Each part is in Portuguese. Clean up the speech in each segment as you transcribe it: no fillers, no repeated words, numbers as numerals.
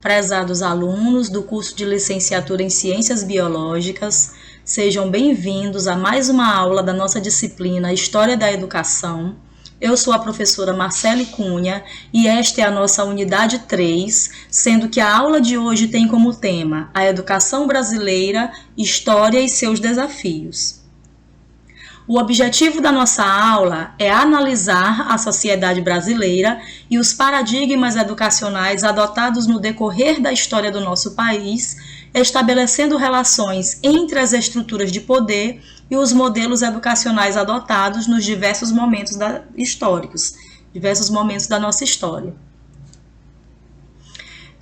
Prezados alunos do curso de licenciatura em Ciências Biológicas, sejam bem-vindos a mais uma aula da nossa disciplina História da Educação. Eu sou a professora Marcele Cunha e esta é a nossa unidade 3, sendo que a aula de hoje tem como tema a educação brasileira, história e seus desafios. O objetivo da nossa aula é analisar a sociedade brasileira e os paradigmas educacionais adotados no decorrer da história do nosso país, estabelecendo relações entre as estruturas de poder e os modelos educacionais adotados nos diversos momentos históricos, diversos momentos da nossa história.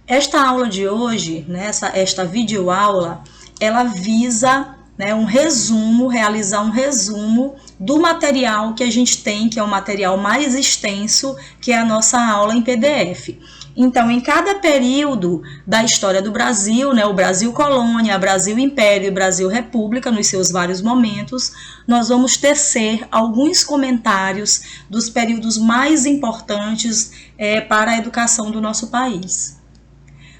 Esta aula de hoje, esta videoaula, ela visa realizar um resumo do material que a gente tem, que é o material mais extenso, que é a nossa aula em PDF. Então, em cada período da história do Brasil, o Brasil Colônia, Brasil Império e Brasil República, nos seus vários momentos, nós vamos tecer alguns comentários dos períodos mais importantes para a educação do nosso país.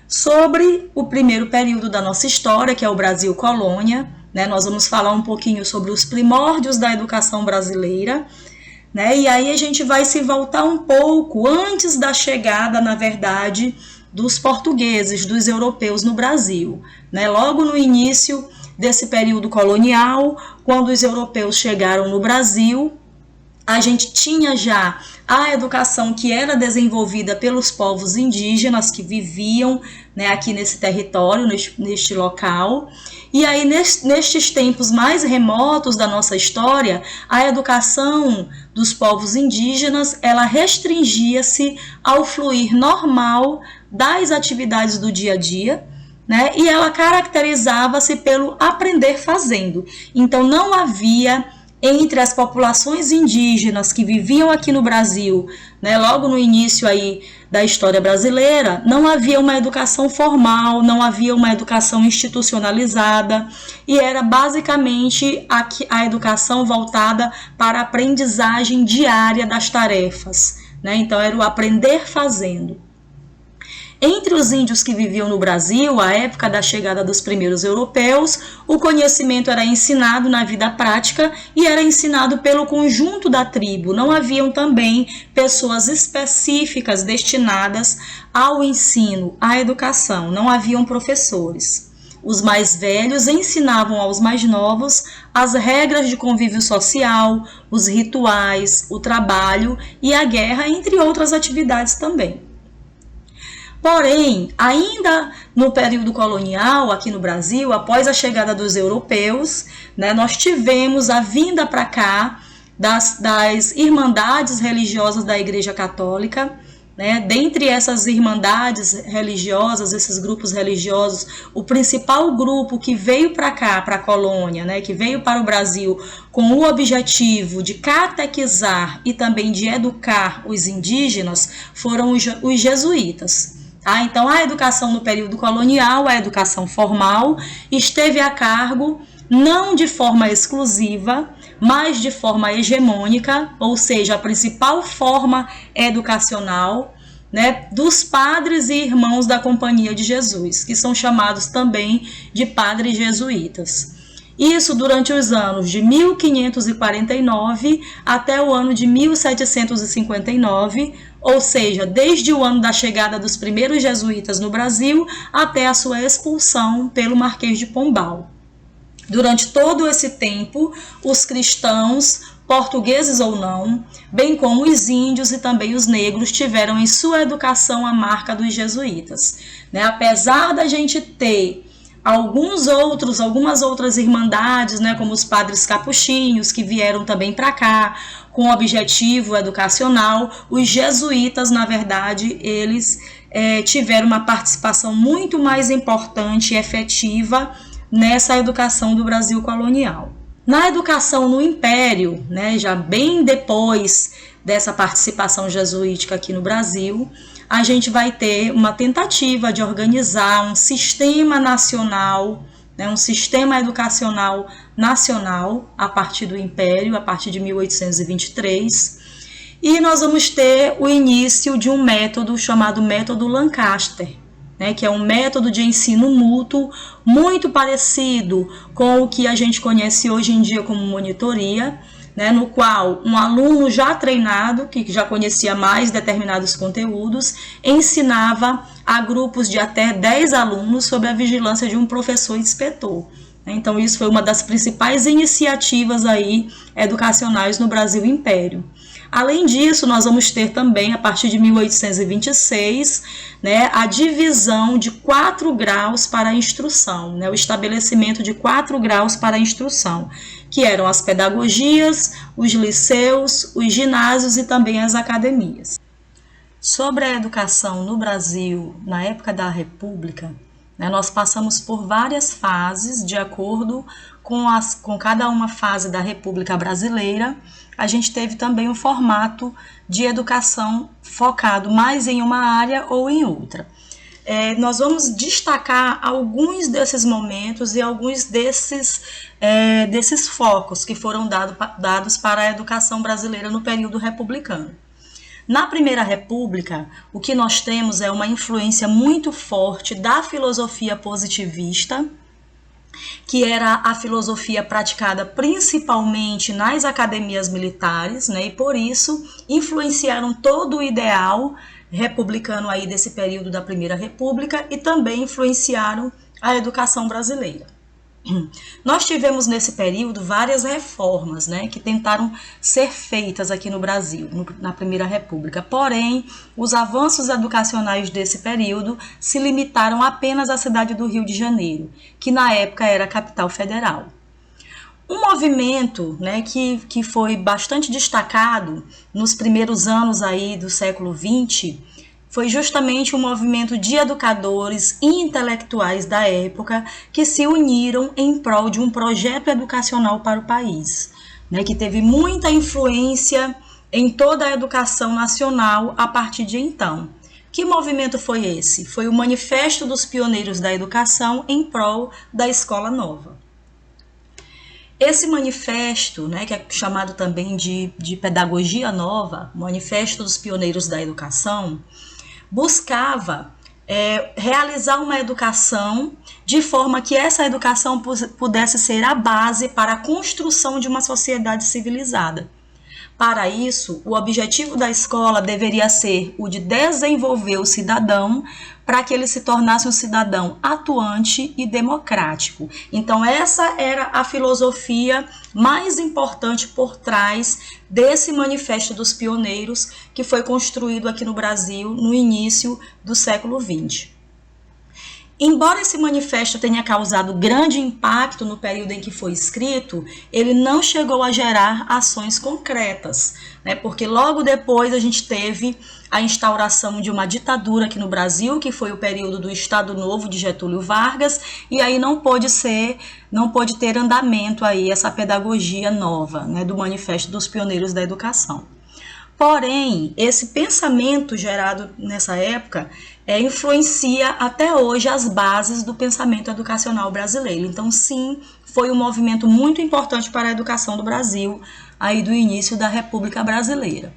Sobre o primeiro período da nossa história, que é o Brasil Colônia, nós vamos falar um pouquinho sobre os primórdios da educação brasileira, e aí a gente vai se voltar um pouco antes da chegada, na verdade, dos portugueses, dos europeus no Brasil. Logo no início desse período colonial, quando os europeus chegaram no Brasil, a gente tinha já a educação que era desenvolvida pelos povos indígenas que viviam aqui nesse território, neste local. E aí, nestes tempos mais remotos da nossa história, a educação dos povos indígenas, ela restringia-se ao fluir normal das atividades do dia a dia, e ela caracterizava-se pelo aprender fazendo. Então, não havia entre as populações indígenas que viviam aqui no Brasil, logo no início aí da história brasileira, não havia uma educação formal, não havia uma educação institucionalizada, e era basicamente a educação voltada para a aprendizagem diária das tarefas, Então era o aprender fazendo. Entre os índios que viviam no Brasil, à época da chegada dos primeiros europeus, o conhecimento era ensinado na vida prática e era ensinado pelo conjunto da tribo. Não haviam também pessoas específicas destinadas ao ensino, à educação. Não haviam professores. Os mais velhos ensinavam aos mais novos as regras de convívio social, os rituais, o trabalho e a guerra, entre outras atividades também. Porém, ainda no período colonial, aqui no Brasil, após a chegada dos europeus, nós tivemos a vinda para cá das irmandades religiosas da Igreja Católica. Dentre essas irmandades religiosas, esses grupos religiosos, o principal grupo que veio para cá, para a colônia, que veio para o Brasil com o objetivo de catequizar e também de educar os indígenas, foram os jesuítas. Então, a educação no período colonial, a educação formal, esteve a cargo não de forma exclusiva, mas de forma hegemônica, ou seja, a principal forma educacional, dos padres e irmãos da Companhia de Jesus, que são chamados também de padres jesuítas. Isso durante os anos de 1549 até o ano de 1759, ou seja, desde o ano da chegada dos primeiros jesuítas no Brasil até a sua expulsão pelo Marquês de Pombal. Durante todo esse tempo, os cristãos, portugueses ou não, bem como os índios e também os negros, tiveram em sua educação a marca dos jesuítas. Apesar da gente ter algumas outras irmandades, como os padres capuchinhos, que vieram também para cá com objetivo educacional, os jesuítas, na verdade, eles tiveram uma participação muito mais importante e efetiva nessa educação do Brasil colonial. Na educação no Império, já bem depois dessa participação jesuítica aqui no Brasil, a gente vai ter uma tentativa de organizar um sistema nacional, um sistema educacional nacional a partir do Império, a partir de 1823, e nós vamos ter o início de um método chamado método Lancaster, né, que é um método de ensino mútuo muito parecido com o que a gente conhece hoje em dia como monitoria, né, no qual um aluno já treinado, que já conhecia mais determinados conteúdos, ensinava a grupos de até 10 alunos sob a vigilância de um professor inspetor. Então, isso foi uma das principais iniciativas aí educacionais no Brasil Império. Além disso, nós vamos ter também, a partir de 1826, né, a divisão de 4 graus para a instrução, né, o estabelecimento de 4 graus para a instrução, que eram as pedagogias, os liceus, os ginásios e também as academias. Sobre a educação no Brasil, na época da República, né, nós passamos por várias fases, de acordo com cada uma fase da República Brasileira. A gente teve também um formato de educação focado mais em uma área ou em outra. Nós vamos destacar alguns desses momentos e alguns desses focos que foram dados para a educação brasileira no período republicano. Na Primeira República, o que nós temos é uma influência muito forte da filosofia positivista, que era a filosofia praticada principalmente nas academias militares, né, e por isso influenciaram todo o ideal republicano aí desse período da Primeira República e também influenciaram a educação brasileira. Nós tivemos nesse período várias reformas, né, que tentaram ser feitas aqui no Brasil, na Primeira República. Porém, os avanços educacionais desse período se limitaram apenas à cidade do Rio de Janeiro, que na época era a capital federal. Um movimento, né, que foi bastante destacado nos primeiros anos aí do século XX foi justamente um movimento de educadores e intelectuais da época que se uniram em prol de um projeto educacional para o país, né, que teve muita influência em toda a educação nacional a partir de então. Que movimento foi esse? Foi o Manifesto dos Pioneiros da Educação em prol da Escola Nova. Esse manifesto, né, que é chamado também de Pedagogia Nova, Manifesto dos Pioneiros da Educação, buscava realizar uma educação de forma que essa educação pudesse ser a base para a construção de uma sociedade civilizada. Para isso, o objetivo da escola deveria ser o de desenvolver o cidadão para que ele se tornasse um cidadão atuante e democrático. Então, essa era a filosofia mais importante por trás desse Manifesto dos Pioneiros, que foi construído aqui no Brasil no início do século XX. Embora esse manifesto tenha causado grande impacto no período em que foi escrito, ele não chegou a gerar ações concretas, né? Porque logo depois a gente teve a instauração de uma ditadura aqui no Brasil, que foi o período do Estado Novo de Getúlio Vargas, e aí não pôde ter andamento aí essa pedagogia nova, né, do Manifesto dos Pioneiros da Educação. Porém, esse pensamento gerado nessa época influencia até hoje as bases do pensamento educacional brasileiro. Então, sim, foi um movimento muito importante para a educação do Brasil, aí do início da República Brasileira.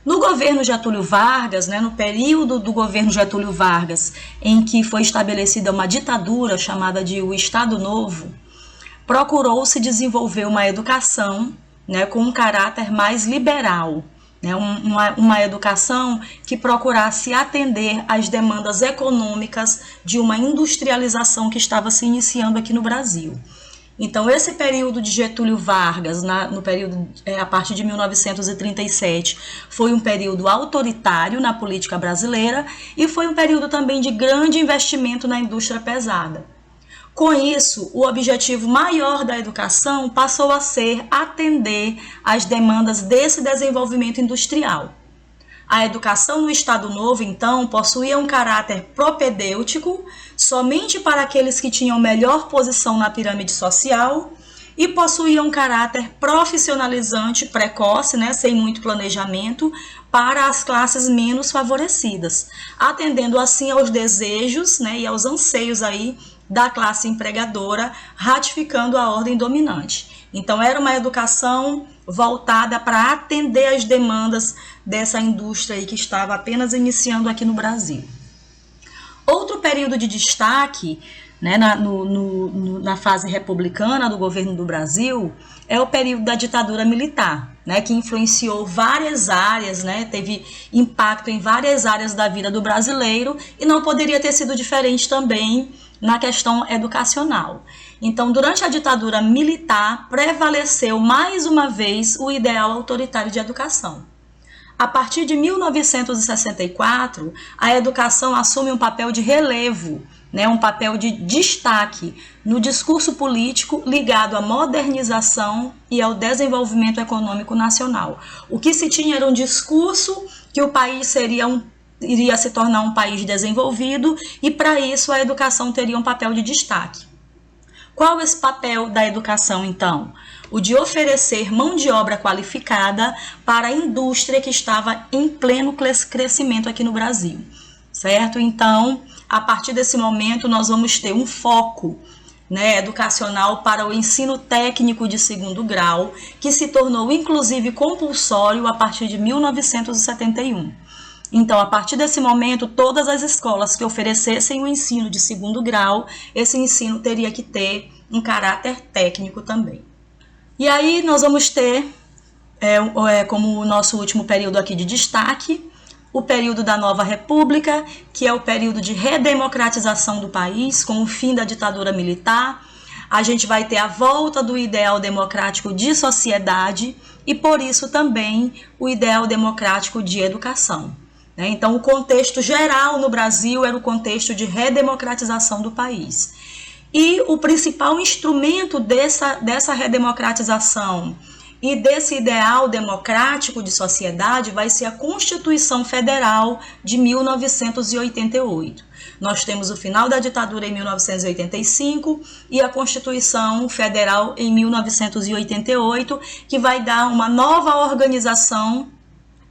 No governo Getúlio Vargas, né, no período do governo Getúlio Vargas, em que foi estabelecida uma ditadura chamada de o Estado Novo, procurou-se desenvolver uma educação, né, com um caráter mais liberal, né, uma educação que procurasse atender às demandas econômicas de uma industrialização que estava se iniciando aqui no Brasil. Então, esse período de Getúlio Vargas, no período a partir de 1937, foi um período autoritário na política brasileira e foi um período também de grande investimento na indústria pesada. Com isso, o objetivo maior da educação passou a ser atender às demandas desse desenvolvimento industrial. A educação no Estado Novo, então, possuía um caráter propedêutico somente para aqueles que tinham melhor posição na pirâmide social e possuía um caráter profissionalizante precoce, né, sem muito planejamento, para as classes menos favorecidas, atendendo assim aos desejos, né, e aos anseios aí da classe empregadora, ratificando a ordem dominante. Então, era uma educação voltada para atender às demandas dessa indústria aí que estava apenas iniciando aqui no Brasil. Outro período de destaque, né, na fase republicana do governo do Brasil é o período da ditadura militar, né, que influenciou várias áreas, né, teve impacto em várias áreas da vida do brasileiro e não poderia ter sido diferente também na questão educacional. Então, durante a ditadura militar, prevaleceu mais uma vez o ideal autoritário de educação. A partir de 1964, a educação assume um papel de relevo, né, um papel de destaque no discurso político ligado à modernização e ao desenvolvimento econômico nacional. O que se tinha era um discurso que o país iria se tornar um país desenvolvido e, para isso, a educação teria um papel de destaque. Qual é esse papel da educação, então? O de oferecer mão de obra qualificada para a indústria que estava em pleno crescimento aqui no Brasil, certo? Então, a partir desse momento, nós vamos ter um foco, né, educacional para o ensino técnico de segundo grau, que se tornou, inclusive, compulsório a partir de 1971. Então, a partir desse momento, todas as escolas que oferecessem o ensino de segundo grau, esse ensino teria que ter um caráter técnico também. E aí nós vamos ter, como o nosso último período aqui de destaque, o período da Nova República, que é o período de redemocratização do país, com o fim da ditadura militar. A gente vai ter a volta do ideal democrático de sociedade e, por isso, também o ideal democrático de educação. Então, o contexto geral no Brasil era o contexto de redemocratização do país. E o principal instrumento dessa redemocratização e desse ideal democrático de sociedade vai ser a Constituição Federal de 1988. Nós temos o final da ditadura em 1985 e a Constituição Federal em 1988, que vai dar uma nova organização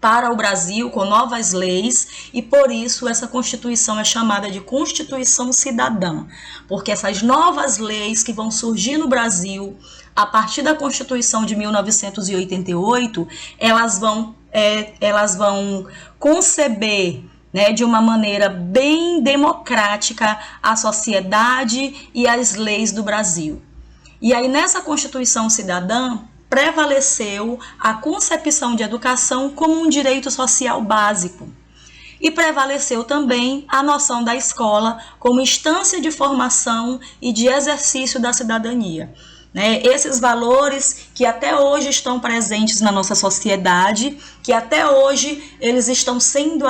para o Brasil, com novas leis, e por isso essa Constituição é chamada de Constituição Cidadã, porque essas novas leis que vão surgir no Brasil, a partir da Constituição de 1988, elas vão conceber, né, de uma maneira bem democrática a sociedade e as leis do Brasil. E aí nessa Constituição Cidadã, prevaleceu a concepção de educação como um direito social básico. E prevaleceu também a noção da escola como instância de formação e de exercício da cidadania. Esses valores que até hoje estão presentes na nossa sociedade, que até hoje eles estão sendo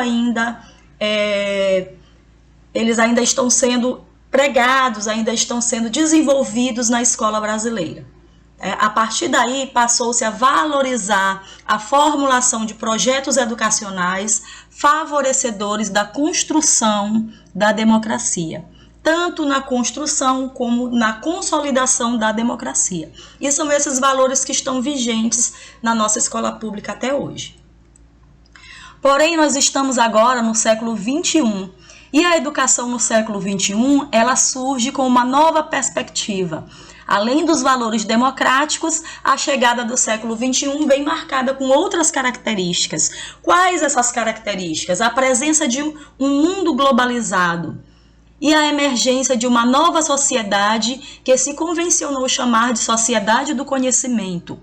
eles ainda estão sendo pregados, ainda estão sendo desenvolvidos na escola brasileira. A partir daí, passou-se a valorizar a formulação de projetos educacionais favorecedores da construção da democracia, tanto na construção como na consolidação da democracia. E são esses valores que estão vigentes na nossa escola pública até hoje. Porém, nós estamos agora no século XXI, e a educação no século XXI, ela surge com uma nova perspectiva. Além dos valores democráticos, a chegada do século XXI vem marcada com outras características. Quais essas características? A presença de um mundo globalizado e a emergência de uma nova sociedade que se convencionou chamar de sociedade do conhecimento.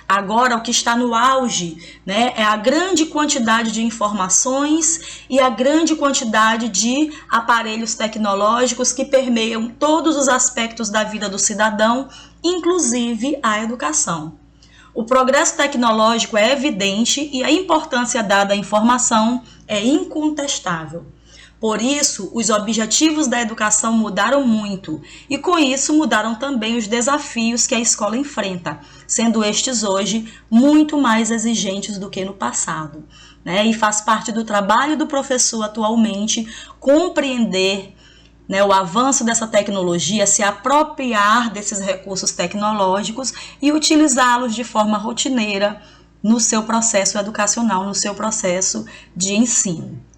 Agora, o que está no auge, né, é a grande quantidade de informações e a grande quantidade de aparelhos tecnológicos que permeiam todos os aspectos da vida do cidadão, inclusive a educação. O progresso tecnológico é evidente e a importância dada à informação é incontestável. Por isso, os objetivos da educação mudaram muito e, com isso, mudaram também os desafios que a escola enfrenta, sendo estes hoje muito mais exigentes do que no passado. E faz parte do trabalho do professor atualmente compreender, o avanço dessa tecnologia, se apropriar desses recursos tecnológicos e utilizá-los de forma rotineira no seu processo educacional, no seu processo de ensino.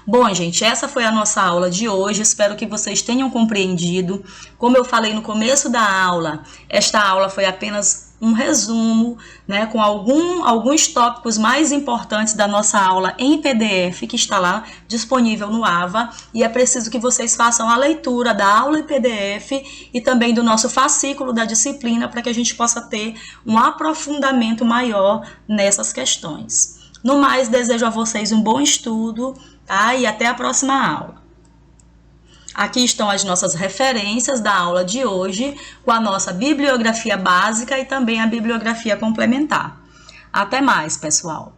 Bom, gente, essa foi a nossa aula de hoje, espero que vocês tenham compreendido. Como eu falei no começo da aula, esta aula foi apenas um resumo, né, com alguns tópicos mais importantes da nossa aula em PDF, que está lá disponível no AVA, e é preciso que vocês façam a leitura da aula em PDF e também do nosso fascículo da disciplina, para que a gente possa ter um aprofundamento maior nessas questões. No mais, desejo a vocês um bom estudo, tá? E até a próxima aula. Aqui estão as nossas referências da aula de hoje, com a nossa bibliografia básica e também a bibliografia complementar. Até mais, pessoal!